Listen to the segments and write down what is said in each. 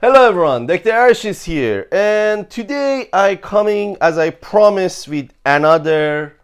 Hello everyone, Dr. Arish is here, and today I coming as I promised with another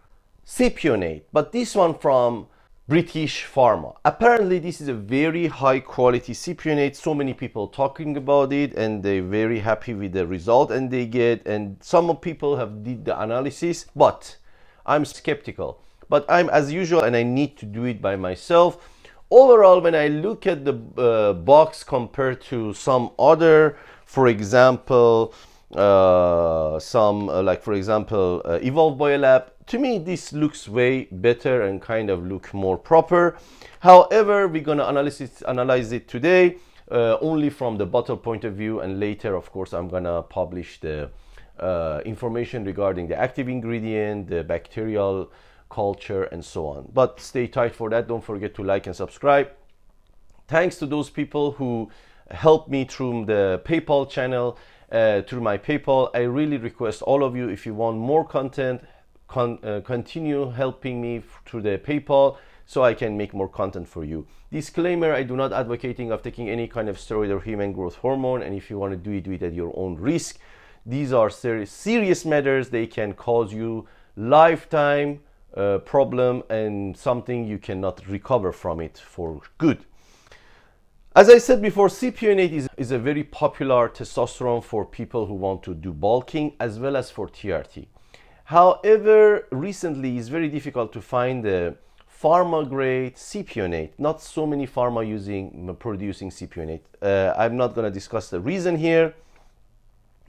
Cypionate, but this one from British Pharma. Apparently this is a very high quality Cypionate. So many people talking about it and they're very happy with the result and they get, and some people have did the analysis, but I'm skeptical. But I'm as usual and I need to do it by myself. Overall, when I look at the box compared to some other, for example, like for example Evolve Biolab, to me this looks way better and kind of look more proper. However, we're gonna analyze it today only from the bottle point of view, and later of course I'm gonna publish the information regarding the active ingredient, the bacterial culture, and so on. But stay tight for that. Don't forget to like and subscribe. Thanks to those people who helped me through the PayPal channel, through my PayPal. I really request all of you, if you want more content, continue helping me through the PayPal so I can make more content for you. Disclaimer, I do not advocating of taking any kind of steroid or human growth hormone, and if you want to do it at your own risk. These are serious matters. They can cause you lifetime problem and something you cannot recover from it for good. As I said before, Cypionate is a very popular testosterone for people who want to do bulking as well as for TRT. However, recently it's very difficult to find the pharma grade Cypionate. Not so many pharma producing Cypionate. I'm not going to discuss the reason here,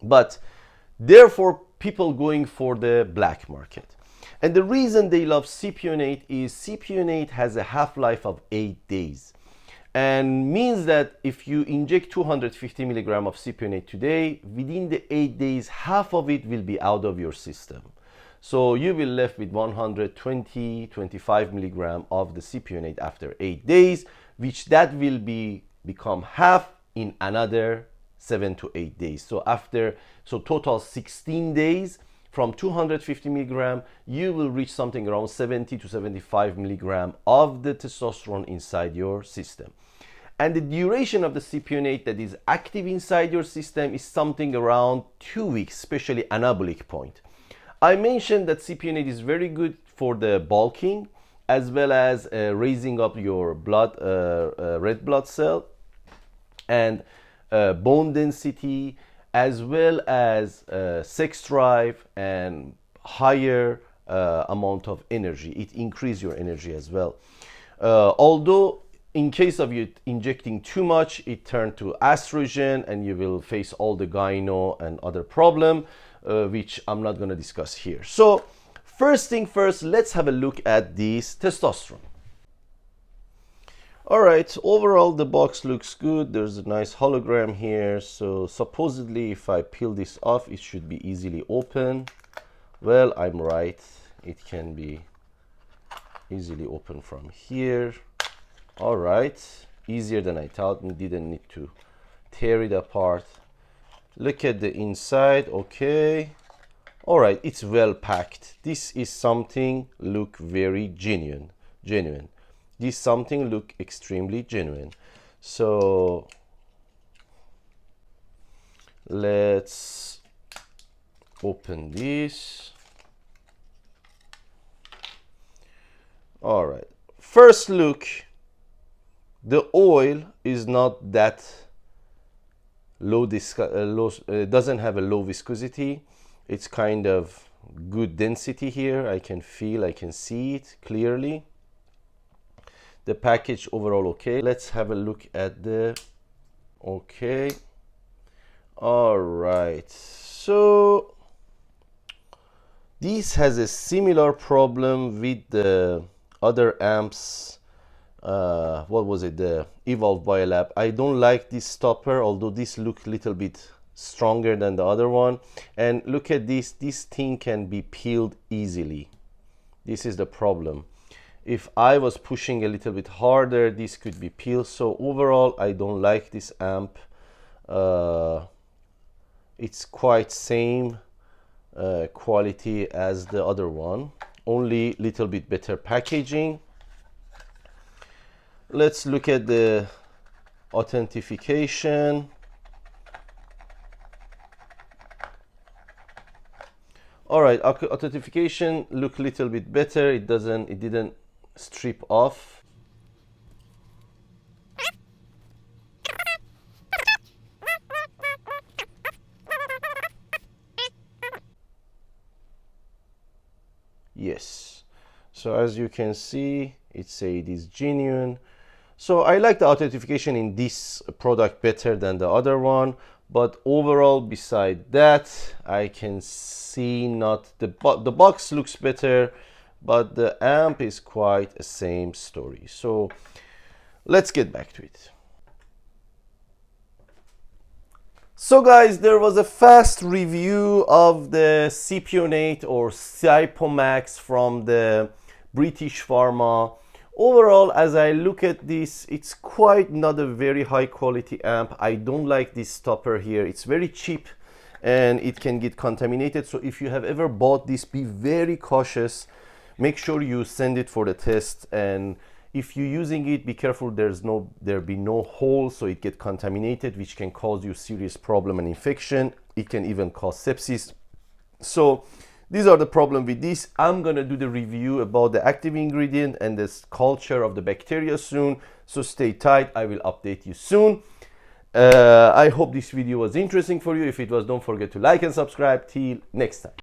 but therefore people going for the black market. And the reason they love Cypionate is Cypionate has a half-life of 8 days, and means that if you inject 250 milligram of Cypionate today, within the 8 days, half of it will be out of your system. So you will left with 120-25 milligram of the Cypionate after 8 days, which that will become half in another 7 to 8 days. So total 16 days. From 250 milligram, you will reach something around 70 to 75 milligram of the testosterone inside your system. And the duration of the Cypionate that is active inside your system is something around 2 weeks, especially anabolic point. I mentioned that Cypionate is very good for the bulking as well as raising up your blood, red blood cell, and bone density, as well as sex drive and higher amount of energy. It increases your energy as well. Although in case of you injecting too much, it turns to estrogen and you will face all the gyno and other problem, which I'm not going to discuss here. So first thing first, let's have a look at this testosterone. Alright, overall the box looks good. There's a nice hologram here. So supposedly if I peel this off, it should be easily open. Well, I'm right. It can be easily open from here. Alright, easier than I thought. We didn't need to tear it apart. Look at the inside. Okay. Alright, it's well packed. This is something look very genuine. This something look extremely genuine. So let's open this. All right, first look, the oil is not that doesn't have a low viscosity. It's kind of good density here. I can see it clearly. The package overall okay. Let's have a look at the okay. All right, so this has a similar problem with the other amps. What was it, the Evolve Biolab? I don't like this stopper, although this looks a little bit stronger than the other one. And look at this thing can be peeled easily. This is the problem. If I was pushing a little bit harder, this could be peeled. So overall, I don't like this amp. It's quite same quality as the other one, only little bit better packaging. Let's look at the authentication. All right, authentication look a little bit better. It didn't strip off. Yes, so as you can see, it says it is genuine. So I like the authentication in this product better than the other one, but overall, beside that, I can see not the box looks better, but the amp is quite the same story. So let's get back to it. So guys, there was a fast review of the Cypionate or Cypiomax from the British Pharma. Overall, as I look at this, it's quite not a very high quality amp. I don't like this stopper here. It's very cheap and it can get contaminated. So if you have ever bought this, be very cautious. Make sure you send it for the test, and if you're using it, be careful there be no hole so it get contaminated, which can cause you serious problem and infection. It can even cause sepsis. So these are the problem with this. I'm gonna do the review about the active ingredient and this culture of the bacteria soon, so stay tight. I will update you soon. I hope this video was interesting for you. If it was, don't forget to like and subscribe. Till next time.